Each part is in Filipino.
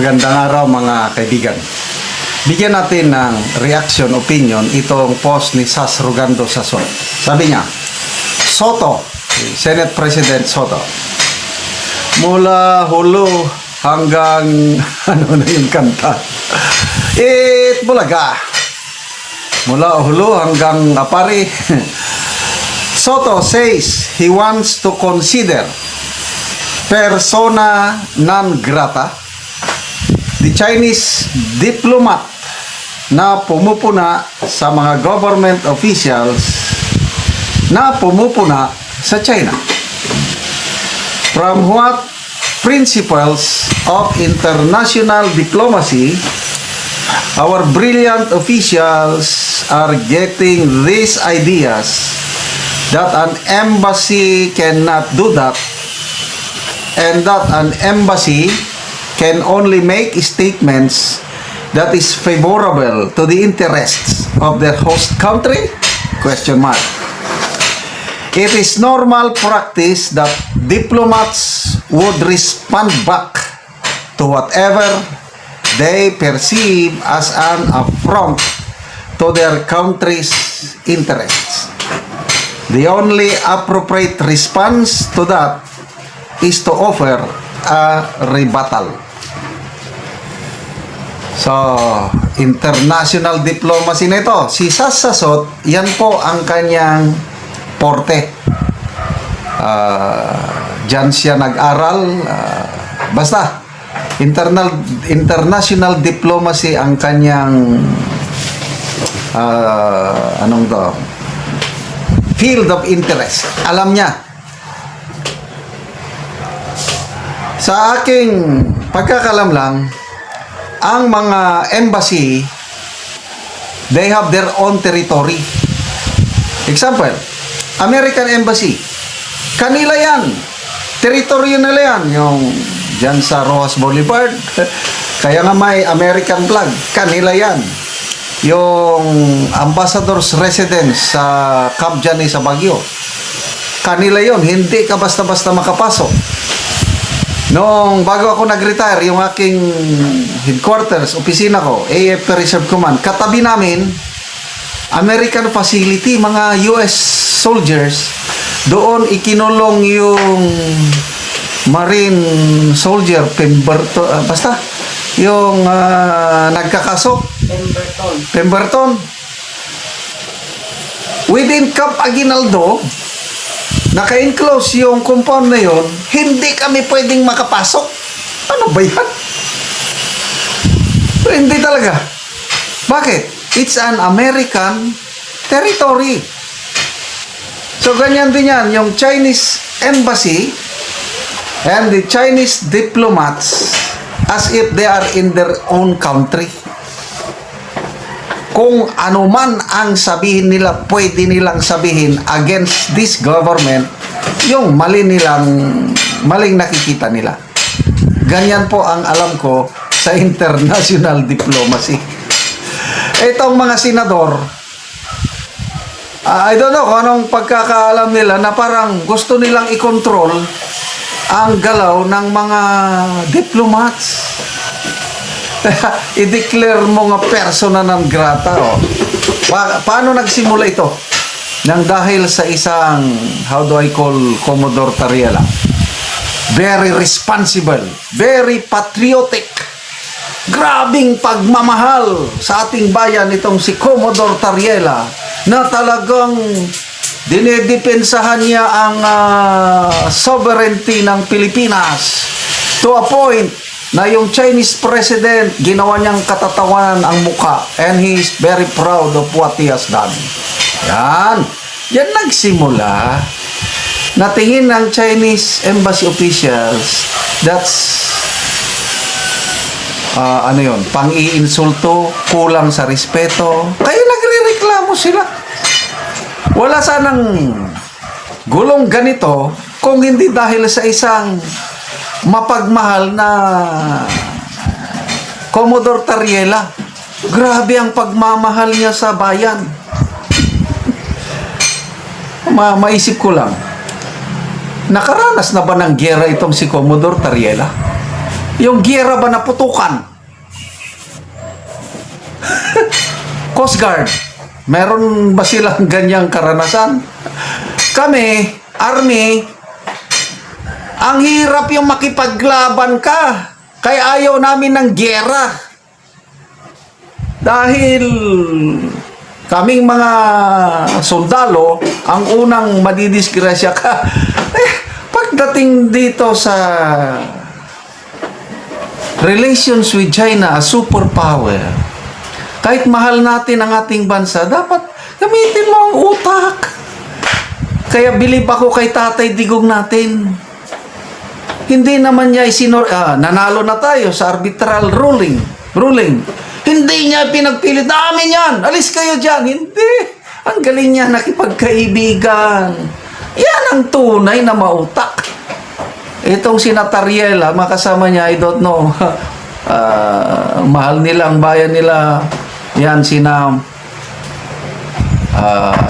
Magandang araw mga kaibigan. Bigyan natin ng reaction, opinion itong post ni Sas Rugando Sason. Sabi niya, Soto, Senate President Soto, mula hulo hanggang ano na yung kanta? Bulaga. Mula hulo hanggang apari. Soto says he wants to consider persona non grata the Chinese diplomat na pumupuna sa mga government officials na pumupuna sa China. From what principles of international diplomacy our brilliant officials are getting these ideas that an embassy cannot do that, and that an embassy can only make statements that is favorable to the interests of the host country? Question mark. It is normal practice that diplomats would respond back to whatever they perceive as an affront to their country's interests. The only appropriate response to that is to offer a rebuttal. So, international diplomacy na ito. Si Sas Sasot, yan po ang kanyang porte. Diyan siya nag-aral. Basta, international diplomacy ang kanyang field of interest. Alam niya. Sa aking pagkakalam lang, ang mga embassy, they have their own territory. Example, American Embassy, kanila yan. Teritoryo nila yan. Yung dyan sa Rojas Boulevard, kaya nga may American flag, kanila yan. Yung ambassador's residence sa Camp Jani sa Baguio, kanila yon, hindi ka basta-basta makapasok. Noong bago ako nag-retire, yung aking headquarters, opisina ko, AFP Reserve Command, katabi namin, American facility, mga US soldiers, doon ikinulong yung Marine soldier, Pemberton, basta, yung nagkakaso, Pemberton. Within Camp Aguinaldo, naka-enclose yung compound na yon, hindi kami pwedeng makapasok. Ano ba yan? Pero hindi talaga. Bakit? It's an American territory. So, ganyan din yan. Yung Chinese embassy and the Chinese diplomats as if they are in their own country. Kung ano man ang sabihin nila, pwede nilang sabihin against this government, yung maling nakikita nila. Ganyan po ang alam ko sa international diplomacy. Itong mga senador, I don't know kung anong pagkakaalam nila na parang gusto nilang i-control ang galaw ng mga diplomats. I-declare mo nga persona non grata. Paano nagsimula ito? Nang dahil sa isang, how do I call Commodore Tariela? Very responsible, very patriotic, grabing pagmamahal sa ating bayan itong si Commodore Tariela, na talagang dinedepensahan niya ang sovereignty ng Pilipinas to a point na yung Chinese president, ginawa niyang katatawanan ang muka, and he is very proud of what he has done. Yan nagsimula na tingin ng Chinese embassy officials, that's pang-iinsulto, kulang sa respeto, kaya nagre-reklamo sila. Wala sanang gulong ganito kung hindi dahil sa isang mapagmahal na Commodore Tariela. Grabe ang pagmamahal niya sa bayan. Maisip ko lang, nakaranas na ba ng giyera itong si Commodore Tariela? Yung giyera ba naputukan? Coast Guard, meron ba silang ganyang karanasan? Kami, Army, ang hirap yung makipaglaban ka. Kaya ayaw namin ng giyera. Dahil kaming mga sundalo, ang unang madidisgrasya ka. Pagdating dito sa relations with China, a superpower, kahit mahal natin ang ating bansa, dapat gamitin mo ang utak. Kaya bilib ako kay Tatay Digong natin. Hindi naman niya nanalo na tayo sa arbitral ruling. Hindi niya pinagpilit, dami niyan, alis kayo dyan. Hindi. Ang galing niya nakipagkaibigan. Yan ang tunay na mautak. Itong si Natariela, makasama niya, I don't know. Mahal nila ang bayan nila. Yan, sina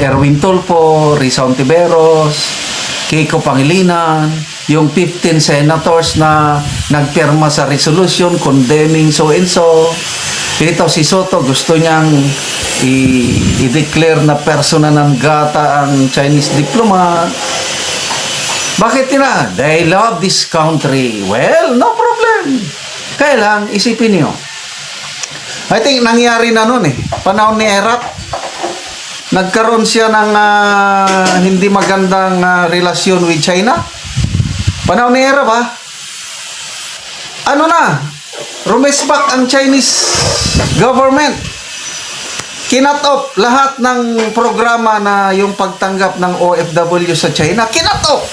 Erwin Tulfo, Risa Ontiveros, Kiko Pangilinan, yung 15 senators na nagpirma sa resolution condemning so and so. Ito si Soto, gusto niyang i-declare na persona non grata ang Chinese diplomat. Bakit nila? They love this country. Well, no problem. Kaya lang, isipin niyo. I think nangyari na noon panahon ni Erap. Nagkaroon siya ng hindi magandang relasyon with China. Panahon ni Erap ano na? Rumesbak ang Chinese government. Kinat off lahat ng programa na yung pagtanggap ng OFW sa China. Kinat off.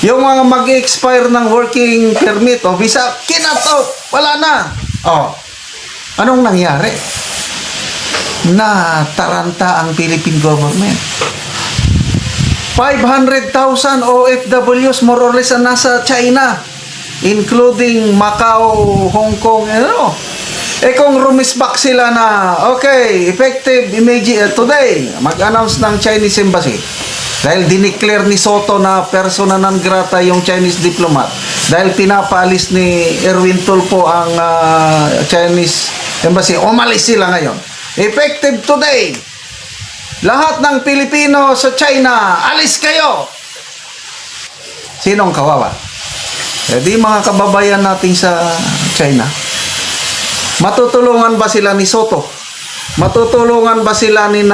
Yung mga mag-expire ng working permit o visa, kinat off. Wala na. Anong nangyari? Nataranta ang Philippine government. 500,000 OFWs more or less na nasa China, including Macau, Hong Kong, kung rumisbak sila na, okay, effective today, mag-announce ng Chinese Embassy. Dahil dineclare ni Soto na persona non grata yung Chinese diplomat. Dahil pinapaalis ni Erwin Tulfo ang Chinese Embassy. Umalis sila ngayon. Effective today. Lahat ng Pilipino sa China, alis kayo! Sinong kawawa? Di mga kababayan natin sa China. Matutulungan ba sila ni Soto? Matutulungan ba sila ni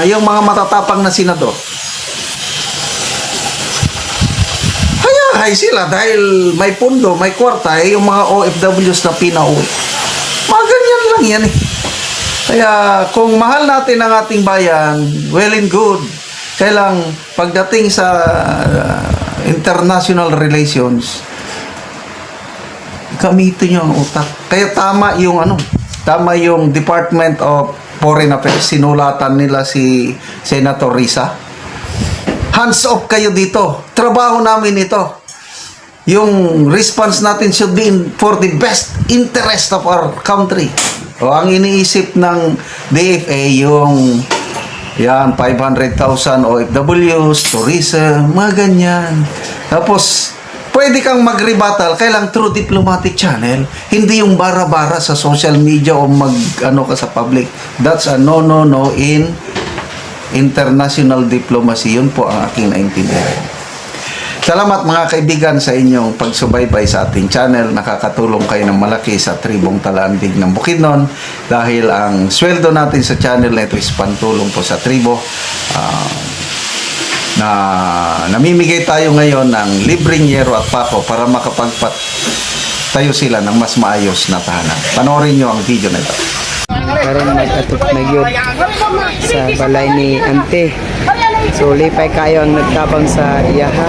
yung mga matatapang na senador? Hayahay sila dahil may pundo, may kwarta, yung mga OFWs na pinauwi. Mga ganyan lang yan Kaya kung mahal natin ang ating bayan, well and good. Kaya lang, pagdating sa international relations, gamitin nyo ang utak. Kaya tama yung Department of Foreign Affairs, sinulatan nila si Senator Risa. Hands off kayo dito. Trabaho namin ito. Yung response natin should be for the best interest of our country. O ang iniisip ng DFA yung 500,000 OFWs, tourism, mga ganyan. Tapos pwede kang mag-rebuttal kailang through diplomatic channel, hindi yung bara-bara sa social media o ka sa public. That's a no in international diplomacy. Yun po ang aking naintindihan. Salamat mga kaibigan sa inyong pagsubaybay sa ating channel. Nakakatulong kayo ng malaki sa tribong Talandig ng Bukidnon dahil ang sweldo natin sa channel na ito is pantulong po sa tribo. Na namimigay tayo ngayon ng libreng yero at pako para tayo sila ng mas maayos na tahanan. Panoorin nyo ang video na ito. Karon nag-atop na yun sa balay ni Ante. So lipay kayo ang nagtabang sa iyaha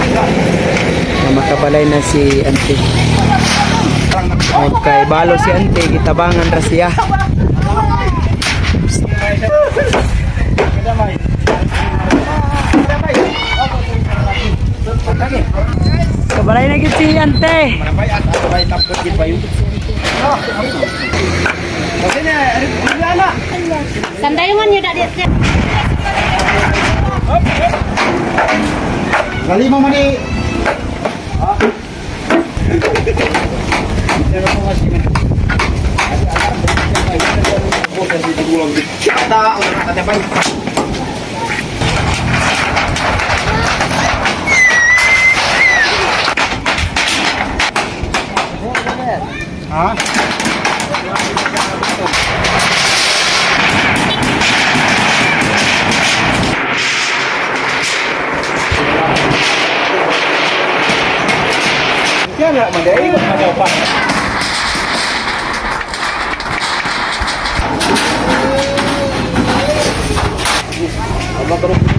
na makabalay na si Ante. Okay, balo si Ante, gitabangan ra siya. Kabalay na gid si Ante. Sandayan niyo dak dia. Gali mo mani. Yan na, mandai. Abang terus